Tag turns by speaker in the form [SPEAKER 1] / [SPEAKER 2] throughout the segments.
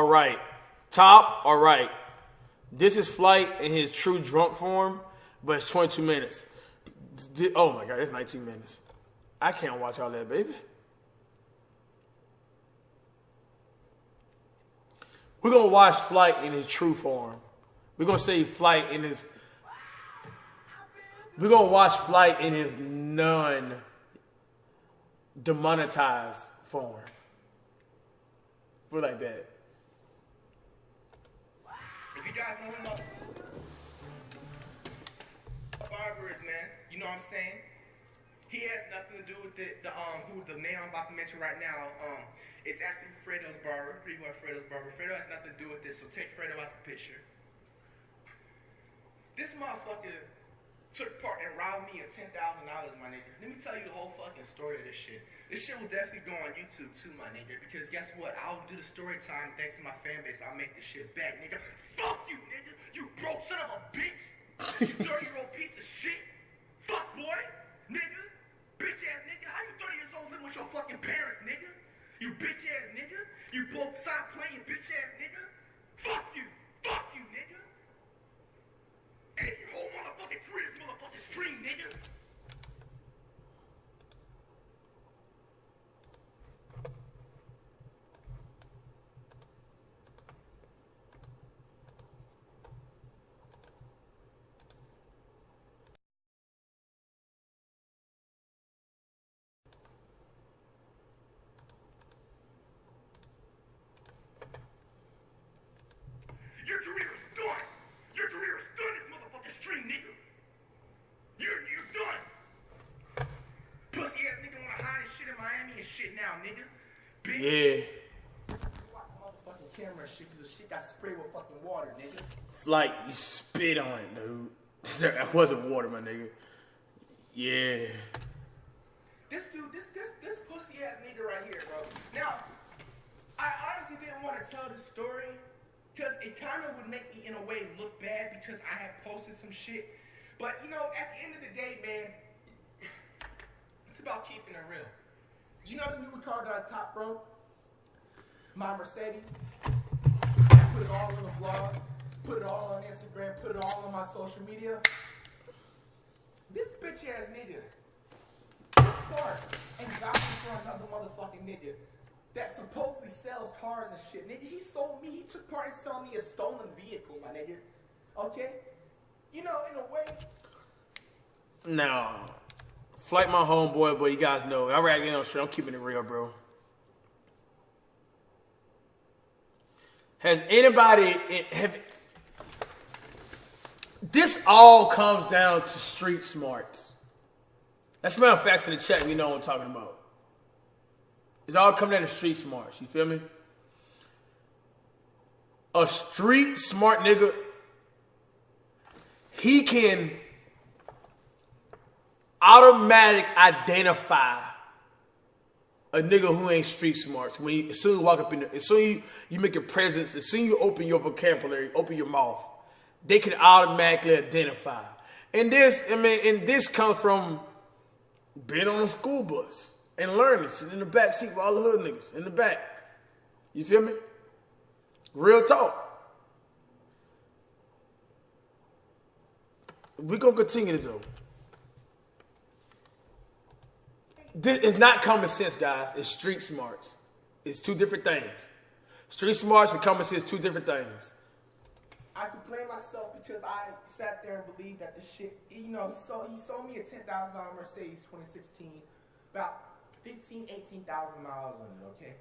[SPEAKER 1] right. Top or right. This is Flight in his true drunk form, but it's 22 minutes. Oh my God, it's 19 minutes. I can't watch all that, baby. We're going to watch Flight in his true form. We're going to say Flight in his... We're going to watch Flight in his non-demonetized form. We're like that.
[SPEAKER 2] If you guys know who Barber is, man, you know what I'm saying? He has nothing to do with the name I'm about to mention right now. It's actually Fredo's barber, pretty much Fredo's barber. Fredo has nothing to do with this, so take Fredo out the picture. This motherfucker took part and robbed me of $10,000, my nigga. Let me tell you the whole fucking story of this shit. This shit will definitely go on YouTube too, my nigga, because guess what? I'll do the story time thanks to my fan base. I'll make this shit back, nigga. Fuck you, nigga. You broke son of a bitch. You 30-year-old piece of shit. Fuck boy, nigga. Bitch ass nigga. How you 30 years old living with your fucking parents, nigga? You bitch ass nigga. You both side playing bitch ass nigga. Fuck you. Fuck you, nigga. And your whole motherfucking career is motherfucking stream, nigga. Your career is done. Your career is done, this motherfucking stream, nigga. You're done. Pussy ass nigga wanna hide his shit in Miami and shit now, nigga. Bitch.
[SPEAKER 1] Yeah.
[SPEAKER 2] Watch the motherfucking camera and shit, cause the shit got sprayed with fucking water, nigga.
[SPEAKER 1] Flight, you spit on it, dude. That wasn't water, my nigga. Yeah.
[SPEAKER 2] This dude, this pussy ass nigga right here, bro. Now, I honestly didn't want to tell this story because it kind of would make me, in a way, look bad because I had posted some shit. But, you know, at the end of the day, man, it's about keeping it real. You know the new car that I top, bro? My Mercedes. I put it all in the vlog, put it all on Instagram, put it all on my social media. This bitch ass nigga car and got me for another motherfucking nigga that supposedly sells cars and shit. Nigga, he sold me, he took part in selling me a stolen vehicle, my nigga. Okay? You know, in a way.
[SPEAKER 1] Now, Flight my homeboy, but you guys know, I rag in on shit, I'm keeping it real, bro. Has anybody, this all comes down to street smarts. That's matter of facts in the chat, we know what I'm talking about. It's all coming down to street smarts, you feel me? A street smart nigga, he can automatic identify a nigga who ain't street smart. As soon as you walk up in there, as soon as you make your presence, as soon as you open your vocabulary, open your mouth, they can automatically identify. And this comes from being on a school bus and learning, sitting in the back seat with all the hood niggas in the back. You feel me? Real talk. We gonna continue this though. This is not common sense, guys. It's street smarts. It's two different things. Street smarts and common sense, two different things.
[SPEAKER 2] I could blame myself because I sat there and believed that this shit, you know, he sold me a $10,000 Mercedes 2016, about 18,000 miles on it, okay?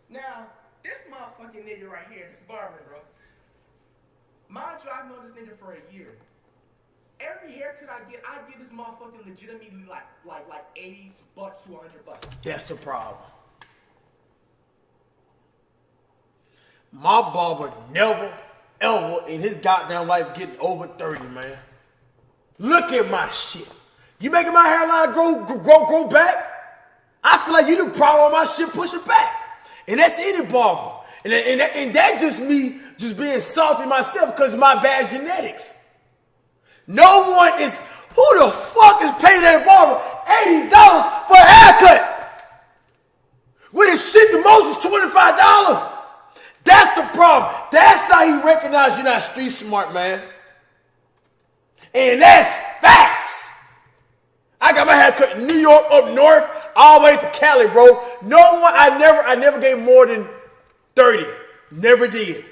[SPEAKER 2] Now, this motherfucking nigga right here, this Barber, bro, mind you, I've known this nigga for a year. Every haircut I get this motherfucking legitimately like $80 to $100.
[SPEAKER 1] That's the problem. My barber never, ever in his goddamn life getting over 30, man. Look at my shit. You making my hairline grow back? I feel like you the problem on my shit, push it back. And that's any barber. And that just me just being salty myself because of my bad genetics. No one is, who the fuck is paying that barber $80 for a haircut? When the shit the most is $25. That's the problem. That's how he recognized you're not street smart, man. And that's facts. I got my hair cut in New York, up north, all the way to Cali, bro. No one, I never gave more than 30. Never did.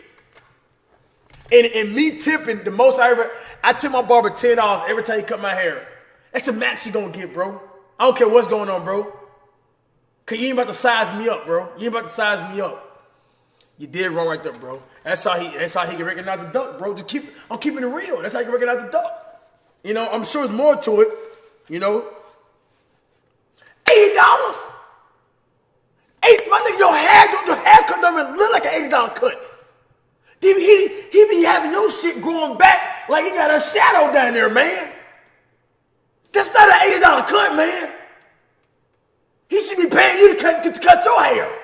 [SPEAKER 1] And me tipping, the most I tip my barber $10 every time he cut my hair. That's the max you gonna get, bro. I don't care what's going on, bro. Cause you ain't about to size me up, bro. You ain't about to size me up. You did wrong right there, bro. That's how he can recognize the duck, bro. I'm keeping it real. That's how he can recognize the duck. You know, I'm sure there's more to it. You know, $80. My nigga, your haircut don't even look like an $80 cut. He be having your shit growing back like he got a shadow down there, man. That's not an $80 cut, man. He should be paying you to cut your hair.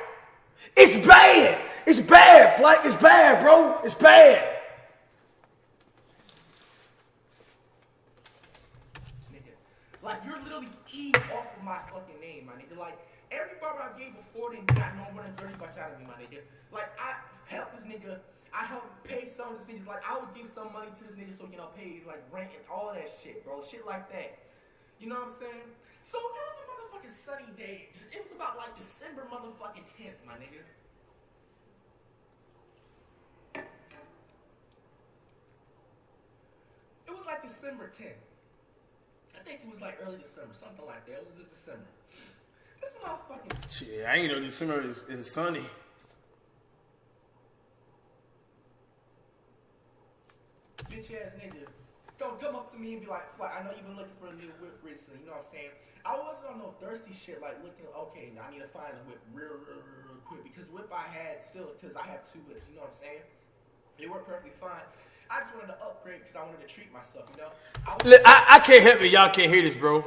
[SPEAKER 1] It's bad. It's bad, Flight. It's bad, bro. It's bad.
[SPEAKER 2] Like, you're literally eating off of my fucking name, my nigga. Like, every barber I gave before didn't got no more than 30 bucks out of me, my nigga. Like, I helped this nigga. I helped pay some of this niggas. Like, I would give some money to this nigga so, you know, pay, like, rent and all that shit, bro. Shit like that. You know what I'm saying? So, it was a motherfucking sunny day. It was about, like, December motherfucking 10th, my nigga. It was, like, December 10th. I think it was like early December, something like that. It was just December. This motherfucking
[SPEAKER 1] shit, I ain't know December is sunny.
[SPEAKER 2] Bitch ass nigga. Don't come up to me and be like, Flight, I know you've been looking for a new whip recently, you know what I'm saying? I wasn't on no thirsty shit like looking, okay, now I need to find a whip real quick. Because whip I had still, because I have 2 whips, you know what I'm saying? They work perfectly fine. I just wanted to upgrade because I wanted to treat myself, you know?
[SPEAKER 1] I can't help it. Y'all can't hear this, bro.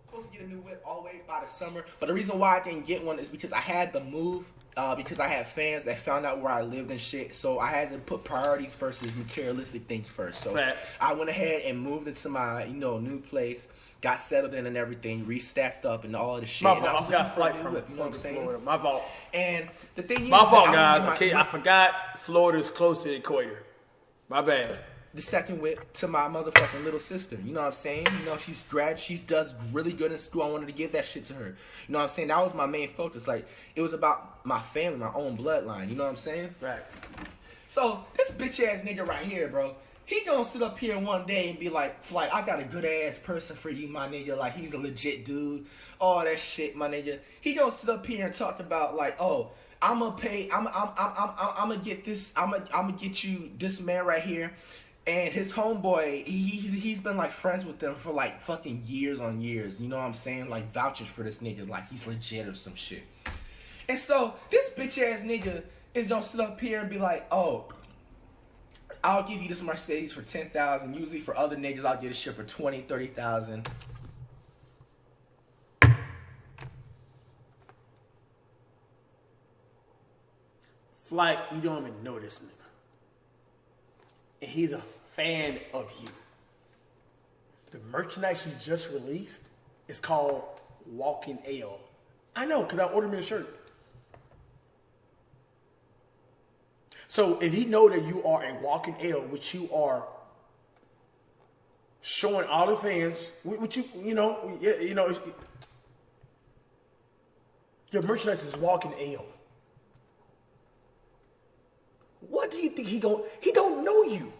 [SPEAKER 2] Supposed to get a new whip all the way by the summer. But the reason why I didn't get one is because I had to move. Because I had fans that found out where I lived and shit. So I had to put priorities versus materialistic things first. So I went ahead and moved into my, you know, new place. Got settled in and everything, restacked up and all the shit.
[SPEAKER 1] My fault. I forgot Flight from
[SPEAKER 2] whip, you know what I'm saying?
[SPEAKER 1] Florida. My fault.
[SPEAKER 2] And the thing is,
[SPEAKER 1] my fault, guys. I forgot Florida's close to the equator. My bad.
[SPEAKER 2] The second whip to my motherfucking little sister. You know what I'm saying? You know, she does really good in school. I wanted to give that shit to her. You know what I'm saying? That was my main focus. Like, it was about my family, my own bloodline. You know what I'm saying?
[SPEAKER 1] Facts.
[SPEAKER 2] So, this bitch ass nigga right here, bro. He gonna sit up here one day and be like, Flight, I got a good ass person for you, my nigga. Like, he's a legit dude. All that shit, my nigga. He gonna sit up here and talk about, like, oh, I'm gonna get this, I'm gonna get you this man right here. And his homeboy, he's been like friends with them for like fucking years on years. You know what I'm saying? Like, vouchers for this nigga, like he's legit or some shit. And so, this bitch ass nigga is gonna sit up here and be like, oh, I'll give you this Mercedes for $10,000. Usually for other niggas, I'll get a shit for $20,000, $30,000.
[SPEAKER 1] Flight, you don't even know this nigga. And he's a fan of you. The merchandise you just released is called Walking Ale. I know, because I ordered me a shirt. So if he know that you are a walking ale, which you are showing all the fans, which you know, your merchandise is walking ale. What do you think he don't know you.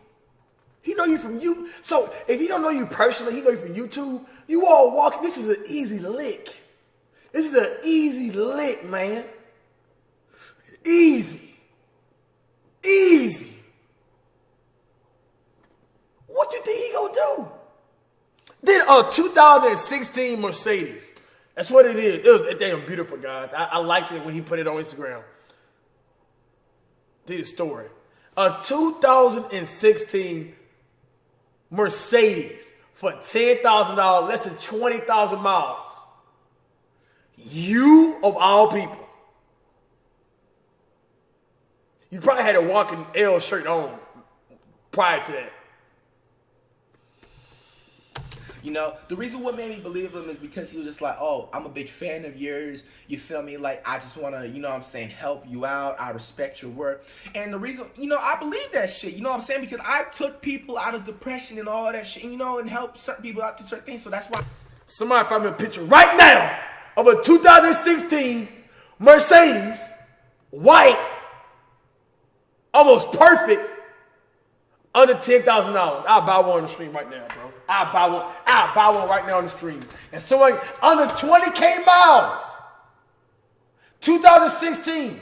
[SPEAKER 1] He know you from you. So if he don't know you personally, he know you from YouTube. You all walking. This is an easy lick. This is an easy lick, man. Easy. Easy. What you think he gonna do? Then a 2016 Mercedes. That's what it is. It was damn beautiful, guys. I liked it when he put it on Instagram. Did a story. A 2016 Mercedes for $10,000, less than 20,000 miles. You, of all people, you probably had a walking L shirt on prior to that.
[SPEAKER 2] You know, the reason what made me believe him is because he was just like, oh, I'm a big fan of yours. You feel me? Like, I just want to, you know what I'm saying, help you out. I respect your work. And the reason, you know, I believe that shit. You know what I'm saying? Because I took people out of depression and all that shit, you know, and helped certain people out through certain things. So that's why.
[SPEAKER 1] Somebody find me a picture right now of a 2016 Mercedes, white, almost perfect, under $10,000. I'll buy one on the stream right now, bro. I'll buy one right now on the stream. And someone under 20K miles. 2016.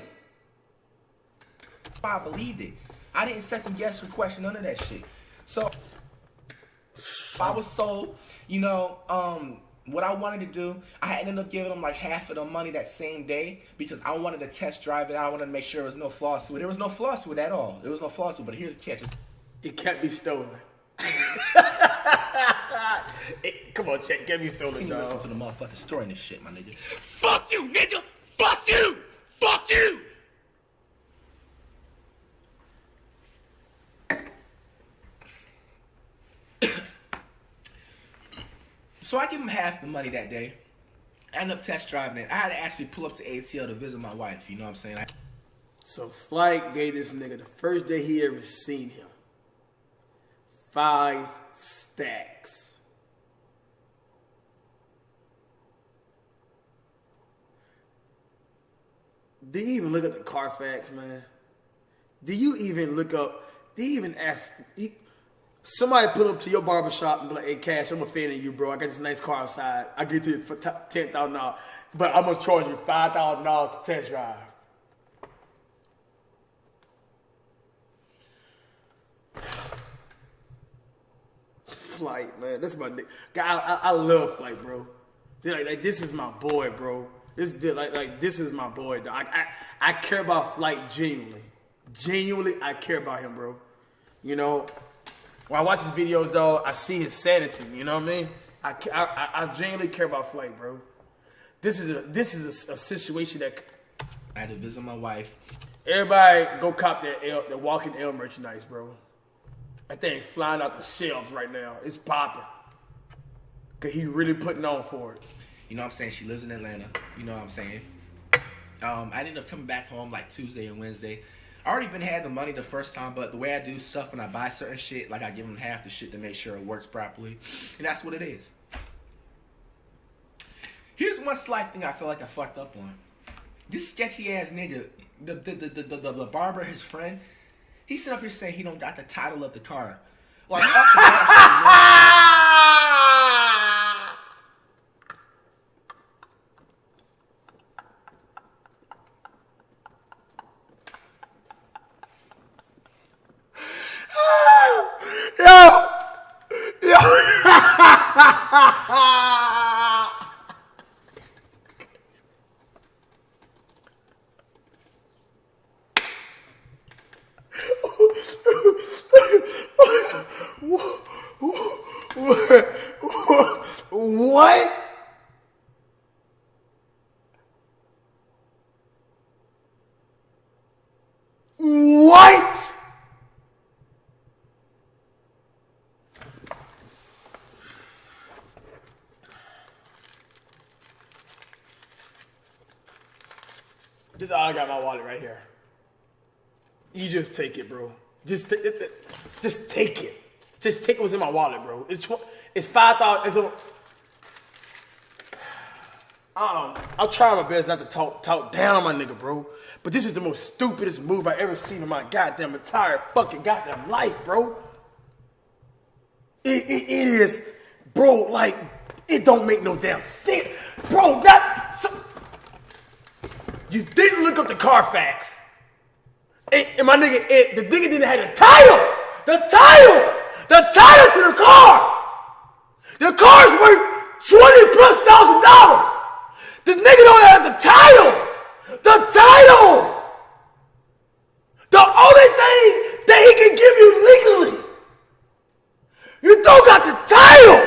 [SPEAKER 2] I believed it. I didn't second guess or question none of that shit. So I was sold, you know, what I wanted to do, I ended up giving them like half of the money that same day because I wanted to test drive it. I wanted to make sure there was no flaws to it. There was no flaws to it at all. There was no flaws to it, but here's the catch.
[SPEAKER 1] It can't be stolen. Come on, check. It can't be stolen, dog.
[SPEAKER 2] Listen to the motherfucking story in this shit, my nigga. Fuck you, nigga! Fuck you! Fuck you! So I give him half the money that day. I end up test driving it. I had to actually pull up to ATL to visit my wife, you know what I'm saying?
[SPEAKER 1] So Flight gave this nigga the first day he ever seen him 5 stacks. Do you even look at the Carfax, man? Do you even look up, do you even ask, somebody pull up to your barbershop and be like, hey, Cash, I'm a fan of you, bro. I got this nice car outside. I get to you for $10,000, but I'm going to charge you $5,000 to test drive. Flight, man. That's my nigga. I love Flight, bro. Like, this is my boy, bro. This is my boy, dog. I care about Flight genuinely. Genuinely, I care about him, bro. You know, when I watch his videos, though, I see his sanity. You know what I mean? I genuinely care about Flight, bro. This is a situation that
[SPEAKER 2] I had to visit my wife.
[SPEAKER 1] Everybody go cop that Walking L merchandise, bro. That thing flying out the shelves right now. It's popping. Cause he really putting on for it.
[SPEAKER 2] You know what I'm saying? She lives in Atlanta. You know what I'm saying? I ended up coming back home like Tuesday and Wednesday. I already been had the money the first time, but the way I do stuff when I buy certain shit, like I give them half the shit to make sure it works properly. And that's what it is. Here's one slight thing I feel like I fucked up on. This sketchy ass nigga, the barber, his friend, he sit up here saying he don't got the title of the car. Like,
[SPEAKER 1] What? What? This is all I got in my wallet right here. You just take it, bro. Just take it. Just take it. Just take what's in my wallet, bro. It's 5,000. I'll try my best not to talk down on my nigga, bro. But this is the most stupidest move I ever seen in my goddamn entire fucking goddamn life, bro. It is, bro. Like, it don't make no damn sense, bro. You didn't look up the Carfax, and my nigga, the nigga didn't have the title. The title to the car. The car's worth $20,000+. The nigga don't have the title. The title. The only thing that he can give you legally. You don't got the title.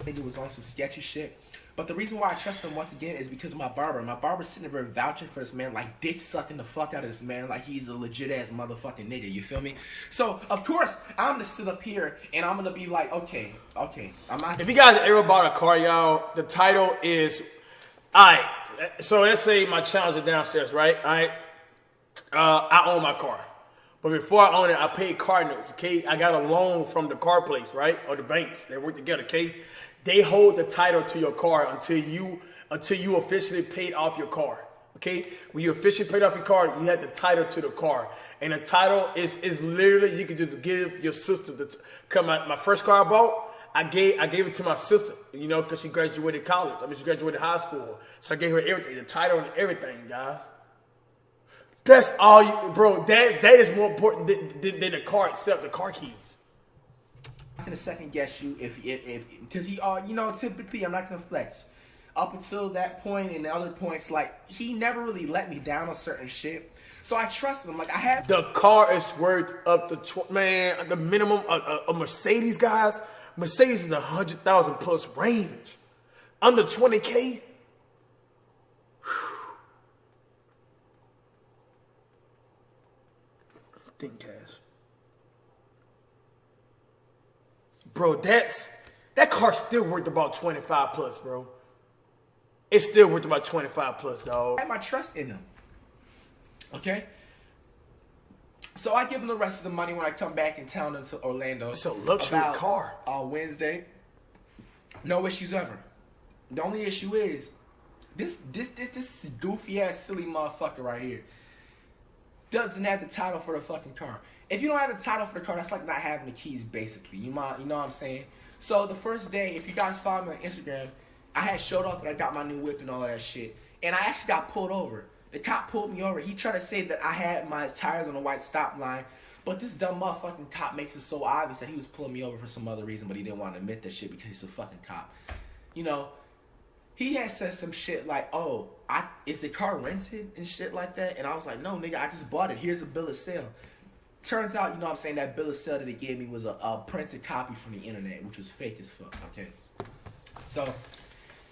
[SPEAKER 2] Nigga was on some sketchy shit. But the reason why I trust him once again is because of my barber. My barber's sitting there vouching for this man, like dick sucking the fuck out of this man, like he's a legit ass motherfucking nigga. You feel me? So of course I'm gonna sit up here and I'm gonna be like, okay, I'm not.
[SPEAKER 1] If you guys ever bought a car, y'all, the title is, alright. So let's say my Challenger downstairs, right? Alright, I own my car, but before I own it, I paid car notes. Okay, I got a loan from the car place, right, or the banks. They work together. Okay. They hold the title to your car until you officially paid off your car. Okay? When you officially paid off your car, you had the title to the car. And the title is literally, you can just give your sister the come my first car I bought, I gave it to my sister, you know, because she graduated college. I mean, she graduated high school. So I gave her everything, the title and everything, guys. That's all you, bro, that is more important than the car itself, the car keys.
[SPEAKER 2] I'm not gonna second guess you if because he you know, typically I'm not gonna flex. Up until that point and the other points, like he never really let me down on certain shit, so I trust him. Like I have
[SPEAKER 1] the car is worth up to man the minimum a Mercedes, guys. Mercedes is 100,000 plus range, under 20K. Think cash. Bro, that car's still worth about 25 plus, bro. It's still worth about 25 plus, dog.
[SPEAKER 2] I have my trust in him. Okay? So I give him the rest of the money when I come back in town into Orlando.
[SPEAKER 1] It's a luxury car.
[SPEAKER 2] On Wednesday. No issues ever. The only issue is this goofy ass silly motherfucker right here doesn't have the title for the fucking car. If you don't have the title for the car, that's like not having the keys, basically. You know what I'm saying? So the first day, if you guys follow me on Instagram, I had showed off that I got my new whip and all that shit. And I actually got pulled over. The cop pulled me over. He tried to say that I had my tires on the white stop line. But this dumb motherfucking cop makes it so obvious that he was pulling me over for some other reason, but he didn't want to admit that shit because he's a fucking cop. You know, he had said some shit like, oh, is the car rented and shit like that? And I was like, no, nigga, I just bought it. Here's a bill of sale. Turns out, you know what I'm saying, that bill of sale that he gave me was a printed copy from the internet, which was fake as fuck, okay? So,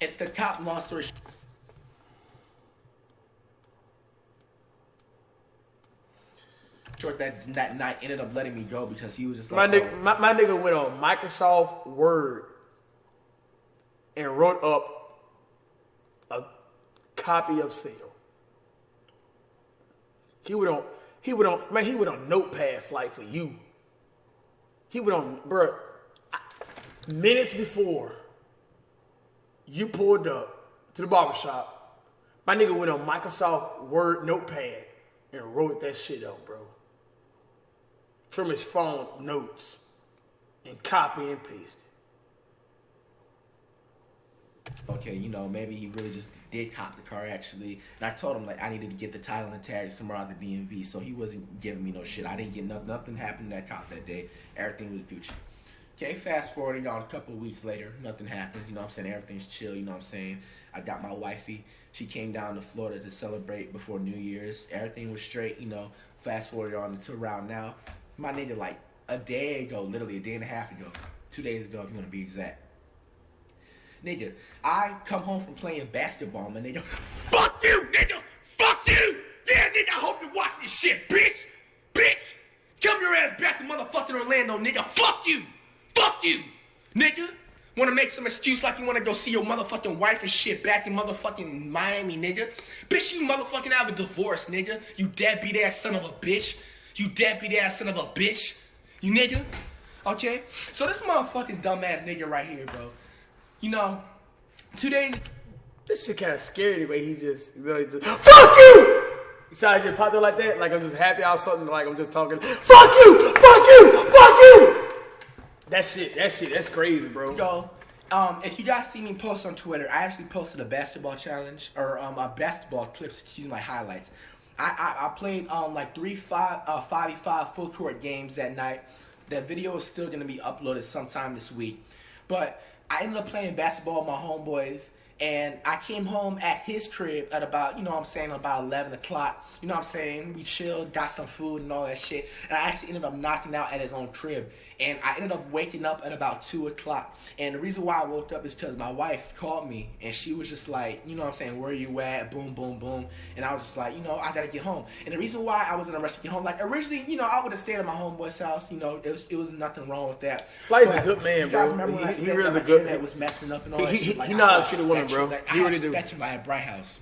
[SPEAKER 2] if the cop, long story short, that night ended up letting me go because he was just like,
[SPEAKER 1] my nigga went on Microsoft Word and wrote up a copy of sale. He went on Notepad flight for you. He went on, bro, minutes before you pulled up to the barbershop, my nigga went on Microsoft Word Notepad and wrote that shit up, bro. From his phone notes and copy and paste it.
[SPEAKER 2] Okay, you know, maybe he really just did cop the car actually. And I told him like I needed to get the title and tag somewhere out the DMV, so he wasn't giving me no shit. I didn't get nothing happened to that cop that day. Everything was Gucci. Okay, fast forwarding y'all a couple of weeks later, nothing happened. You know what I'm saying? Everything's chill, you know what I'm saying? I got my wifey. She came down to Florida to celebrate before New Year's. Everything was straight, you know. Fast forward on to around now. My nigga, like a day ago, literally a day and a half ago, 2 days ago, if you want to be exact. Nigga, I come home from playing basketball, my nigga. Fuck you, nigga! Fuck you! Yeah, nigga, I hope you watch this shit, bitch! Bitch! Come your ass back to motherfucking Orlando, nigga! Fuck you! Fuck you! Nigga! Wanna make some excuse like you wanna go see your motherfucking wife and shit back in motherfucking Miami, nigga? Bitch, you motherfucking have a divorce, nigga. You deadbeat ass son of a bitch. You deadbeat ass son of a bitch. You nigga. Okay? So this motherfucking dumbass nigga right here, bro. You know, 2 days.
[SPEAKER 1] This shit kind of scary the way he just, you know, he just, fuck you! You try to get popped up like that? Like I'm just happy out something, like I'm just talking, fuck you! Fuck you! Fuck you! That's crazy, bro.
[SPEAKER 2] Yo, if you guys see me post on Twitter, I actually posted a basketball challenge, or a basketball clips, excuse my highlights. I played like 5v5 full court games that night. That video is still gonna be uploaded sometime this week. But I ended up playing basketball with my homeboys, And I came home at his crib at about, you know what I'm saying, about 11 o'clock. You know what I'm saying? We chilled, got some food and all that shit. And I actually ended up knocking out at his own crib. And I ended up waking up at about 2 o'clock. And the reason why I woke up is because my wife called me. And she was just like, you know what I'm saying, where you at? Boom, boom, boom. And I was just like, you know, I got to get home. And the reason why I was in a rush to get home, like originally, you know, I would have stayed at my homeboy's house. You know, it was nothing wrong with that.
[SPEAKER 1] Flight's a good man,
[SPEAKER 2] you guys
[SPEAKER 1] bro.
[SPEAKER 2] remember when I
[SPEAKER 1] He
[SPEAKER 2] said
[SPEAKER 1] really
[SPEAKER 2] that
[SPEAKER 1] a good
[SPEAKER 2] my
[SPEAKER 1] man.
[SPEAKER 2] was messing up and all that shit? Like,
[SPEAKER 1] He know how to treat a woman, bro.
[SPEAKER 2] Like,
[SPEAKER 1] He really do.
[SPEAKER 2] I had Bright House.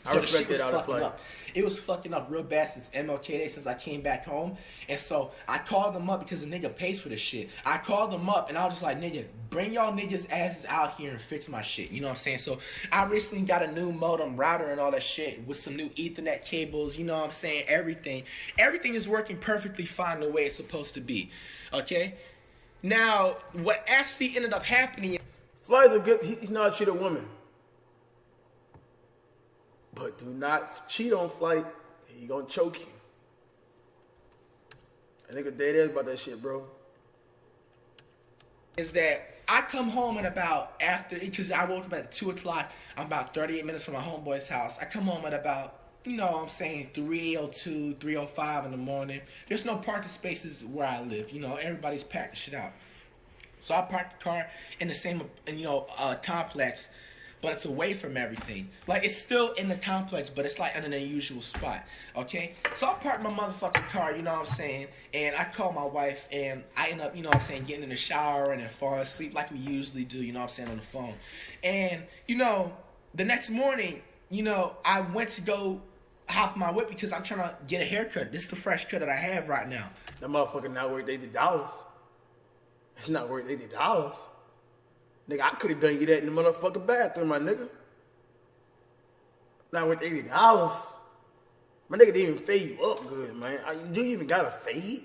[SPEAKER 1] I respect that out of
[SPEAKER 2] fucking
[SPEAKER 1] Flight.
[SPEAKER 2] up. It was fucking up real bad since MLK Day, since I came back home. And so I called them up because the nigga pays for this shit. I called them up and I was just like, nigga, bring y'all niggas asses out here and fix my shit. You know what I'm saying? So I recently got a new modem router and all that shit with some new Ethernet cables. You know what I'm saying? Everything. Everything is working perfectly fine the way it's supposed to be. Okay? Now, what actually ended up happening...
[SPEAKER 1] Flight's a good, he know how to treat a woman. But do not cheat on Flight. He gonna choke you. A nigga dead ass about that shit, bro.
[SPEAKER 2] Is that I come home at about after, because I woke up at 2 o'clock. I'm about 38 minutes from my homeboy's house. I come home at about, you know what I'm saying, 3:02, 3:05 in the morning. There's no parking spaces where I live. You know, everybody's packing shit out. So I parked the car in the same, you know, complex, but it's away from everything. Like, it's still in the complex, but it's like in an unusual spot, okay? So I parked my motherfucking car, you know what I'm saying, and I called my wife, and I end up, you know what I'm saying, getting in the shower and then fall asleep like we usually do, you know what I'm saying, on the phone. And, you know, the next morning, you know, I went to go hop in my whip because I'm trying to get a haircut. This is the fresh cut that I have right now.
[SPEAKER 1] That motherfucker not worth $80. It's not worth $80. Nigga, I could have done you that in the motherfucking bathroom, my nigga. Not worth $80. My nigga didn't even fade you up good, man. You even got a fade?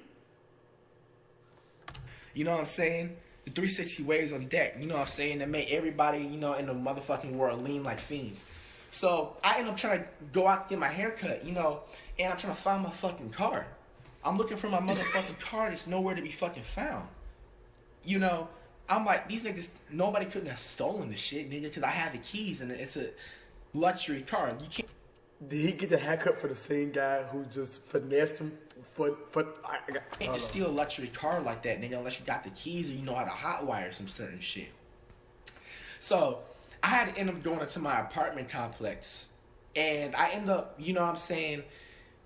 [SPEAKER 2] You know what I'm saying? The 360 waves on deck, you know what I'm saying? That make everybody, you know, in the motherfucking world lean like fiends. So I end up trying to go out to get my haircut, you know, and I'm trying to find my fucking car. I'm looking for my motherfucking car that's nowhere to be fucking found. You know, I'm like, these niggas, nobody couldn't have stolen the shit, nigga, because I have the keys and it's a luxury car. You can't.
[SPEAKER 1] Did he get the haircut for the same guy who just finessed him?
[SPEAKER 2] You can't just steal a luxury car like that, nigga, unless you got the keys or you know how to hotwire some certain shit. So I had to end up going into my apartment complex, and I end up, you know what I'm saying,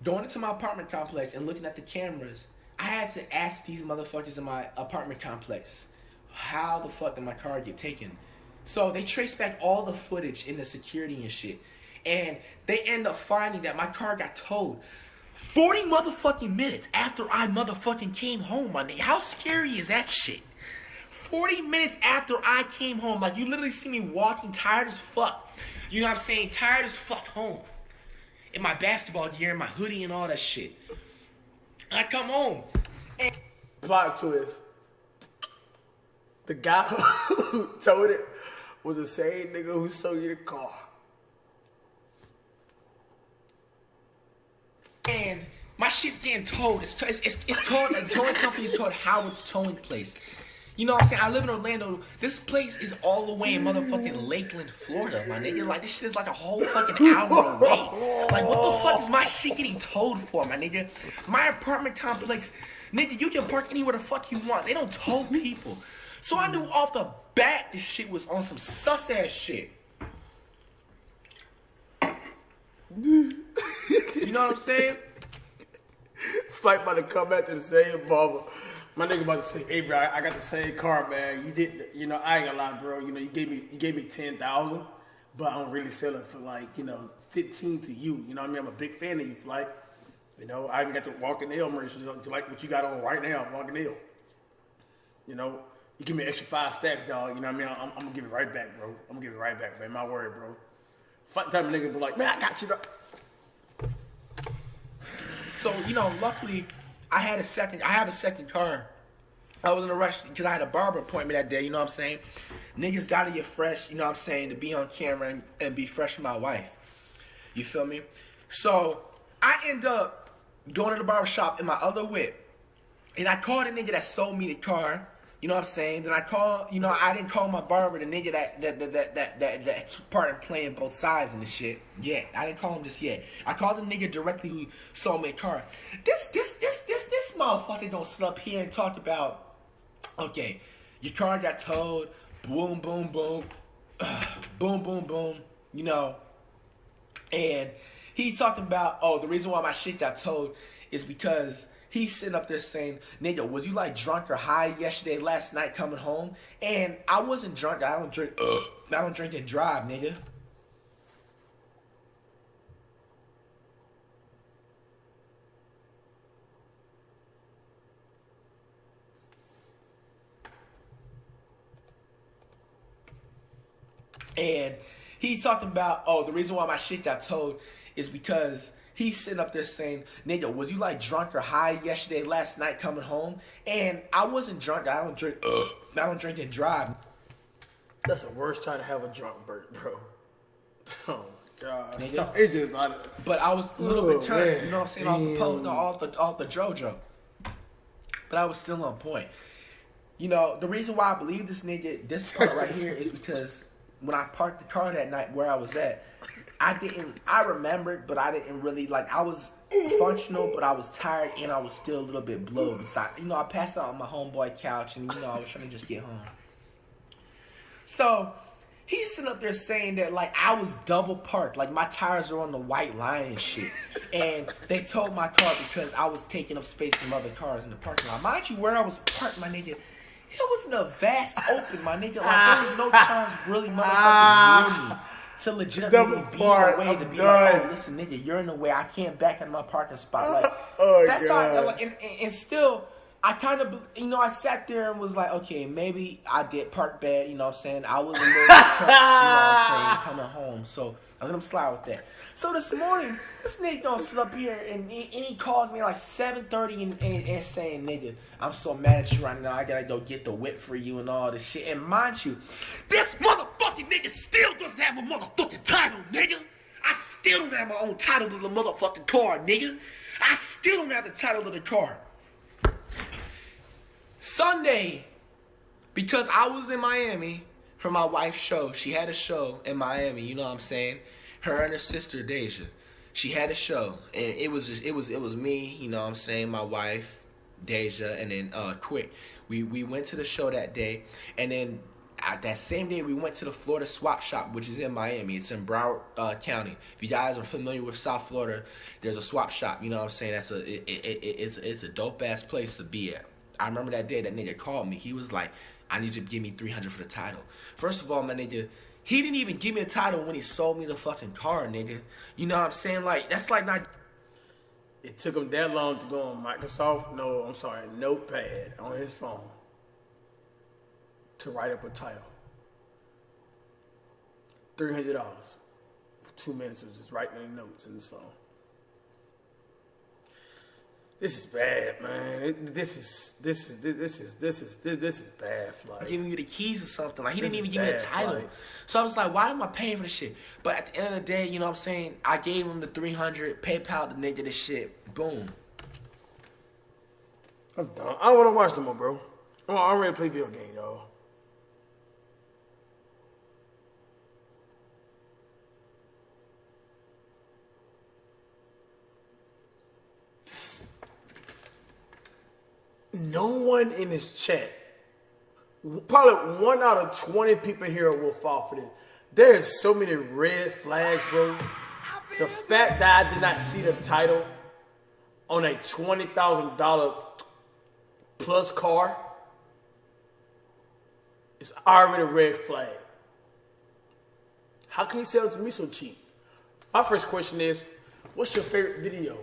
[SPEAKER 2] going into my apartment complex and looking at the cameras. I had to ask these motherfuckers in my apartment complex, how the fuck did my car get taken? So they traced back all the footage in the security and shit, and they end up finding that my car got towed 40 motherfucking minutes after I motherfucking came home, my nigga. How scary is that shit? 40 minutes after I came home. Like, you literally see me walking tired as fuck. You know what I'm saying? Tired as fuck home. In my basketball gear, in my hoodie and all that shit. I come home. And
[SPEAKER 1] plot twist. The guy who told it was the same nigga who sold you the car.
[SPEAKER 2] And my shit's getting towed. It's called, a towing company is called Howard's Towing Place. You know what I'm saying? I live in Orlando. This place is all the way in motherfucking Lakeland, Florida, my nigga. Like, this shit is like a whole fucking hour away. Like, what the fuck is my shit getting towed for, my nigga? My apartment complex, nigga, you can park anywhere the fuck you want. They don't tow people. So I knew off the bat this shit was on some sus-ass shit. You know what I'm saying?
[SPEAKER 1] Flight about to come back to the same Barber. My nigga about to say, hey bro, I got the same car, man. You did, you know, I ain't gonna lie, bro. You know, you gave me 10,000, but I don't really sell it for like, you know, 15 to you. You know what I mean? I'm a big fan of you, Flight. You know, I even got the Walking Hill merch, like what you got on right now, Walking Hill. You know, you give me an extra 5 stacks, dog. You know what I mean? I'm gonna give it right back, bro. I'm gonna give it right back, man. My word, bro. Flight type of nigga be like, man, I got you, dog.
[SPEAKER 2] So, you know, luckily, I have a second car. I was in a rush because I had a barber appointment that day, you know what I'm saying? Niggas gotta get fresh, you know what I'm saying, to be on camera and be fresh with my wife. You feel me? So, I end up going to the barber shop in my other whip. And I called the nigga that sold me the car. You know what I'm saying? Then I call, you know, I didn't call my barber, the nigga that took part in playing both sides and the shit. Yet. I didn't call him just yet. I called the nigga directly who sold me a car. This motherfucker don't sit up here and talk about, okay, your car got towed, boom, boom, boom, boom, boom, boom, you know. And he's talking about, oh, the reason why my shit got towed is because he's sitting up there saying, nigga, was you like drunk or high last night coming home? And I wasn't drunk. I don't drink and drive, nigga. And he's talking about, oh, the reason why my shit got towed is because he's sitting up there saying, nigga, was you like drunk or high last night coming home? And I wasn't drunk. I don't drink and drive.
[SPEAKER 1] That's the worst time to have a drunk bird, bro. Oh my god.
[SPEAKER 2] Nigga.
[SPEAKER 1] It's just not.
[SPEAKER 2] But I was a little bit turned,
[SPEAKER 1] man.
[SPEAKER 2] you know what I'm saying, off the JoJo. But I was still on point. You know, the reason why I believe this part right here is because when I parked the car that night where I was at, I remembered, but I didn't really, like, I was functional, but I was tired, and I was still a little bit blowed. So I passed out on my homeboy couch, and, you know, I was trying to just get home. So, he's sitting up there saying that, like, I was double parked. Like, my tires are on the white line and shit. And they towed my car because I was taking up space from other cars in the parking lot. Mind you, where I was parked, my nigga, it was in a vast open, my nigga. Like, there was no chance really motherfucking near me to legitimately be in the way to be like, oh, listen, nigga, you're in the way. I can't back out of my parking spot. Like, that's how, like, and still, I kind of, you know, I sat there and was like, okay, maybe I did park bad, you know what I'm saying? I was a little bit tough, you know what I'm saying, coming home. So, I let him slide with that. So, this morning, this nigga gonna sit up here and he calls me like 7:30 and saying, nigga, I'm so mad at you right now. I gotta go get the whip for you and all this shit. And mind you, this motherfucking nigga still doesn't have a motherfucking title, nigga. I still don't have my own title to the motherfucking car, nigga. I still don't have the title of the car. Sunday, because I was in Miami for my wife's show. She had a show in Miami, you know what I'm saying? Her and her sister Deja. She had a show, and it was me, you know what I'm saying, my wife, Deja, and then Quick. We went to the show that day, and then that same day we went to the Florida Swap Shop, which is in Miami. It's in Broward County. If you guys are familiar with South Florida, there's a swap shop, you know what I'm saying? It's a dope ass place to be at. I remember that day that nigga called me. He was like, I need you to give me $300 for the title. First of all, my nigga, he didn't even give me a title when he sold me the fucking car, nigga. You know what I'm saying? Like, that's like not...
[SPEAKER 1] It took him that long to go on Notepad on his phone to write up a title. $300 for 2 minutes of just writing the notes in his phone. This is bad, man. This is bad, Flight.
[SPEAKER 2] Giving you the keys or something. Like, he didn't even give me the title. Flight. So I was like, why am I paying for this shit? But at the end of the day, you know what I'm saying? I gave him the $300, PayPal the nigga this shit. Boom.
[SPEAKER 1] I'm done. I don't want to watch no more, bro. I'm ready to play video game, y'all. No one in this chat, probably 1 out of 20 people here will fall for this. There is so many red flags, bro. The fact that I did not see the title on a $20,000 plus car is already a red flag. How can you sell it to me so cheap? My first question is, what's your favorite video?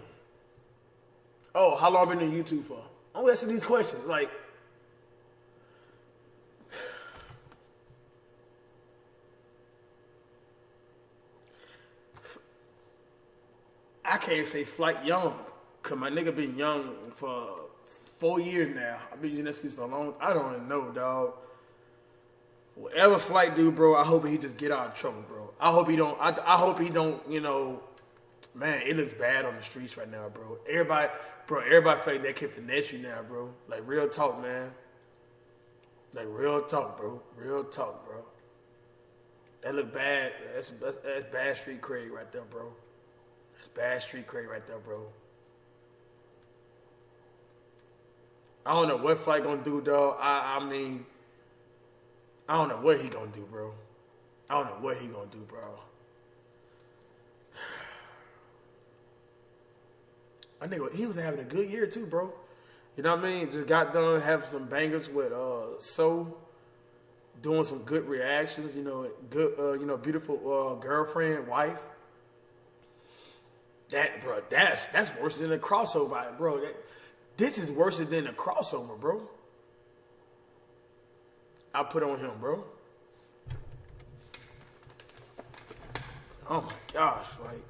[SPEAKER 1] Oh, how long have you been on YouTube for? I'm asking these questions. Like, I can't say Flight young, because my nigga been young for 4 years now. I've been using that excuse for a long time. I don't even know, dog. Whatever Flight do, bro, I hope he just get out of trouble, bro. I hope he don't, you know, man, it looks bad on the streets right now, bro. Everybody feel like they can finesse you now, bro. Like, real talk, man. Like, real talk, bro. Real talk, bro. That look bad. That's bad street cred right there, bro. That's bad street cred right there, bro. I don't know what Flight gonna do, dog. I mean, I don't know what he gonna do, bro. I don't know what he gonna do, bro. I think he was having a good year too, bro. You know what I mean? Just got done having some bangers with So, doing some good reactions. You know, good, you know, beautiful girlfriend, wife. That, bro, that's worse than a crossover, bro. This is worse than a crossover, bro. I put on him, bro. Oh my gosh, like.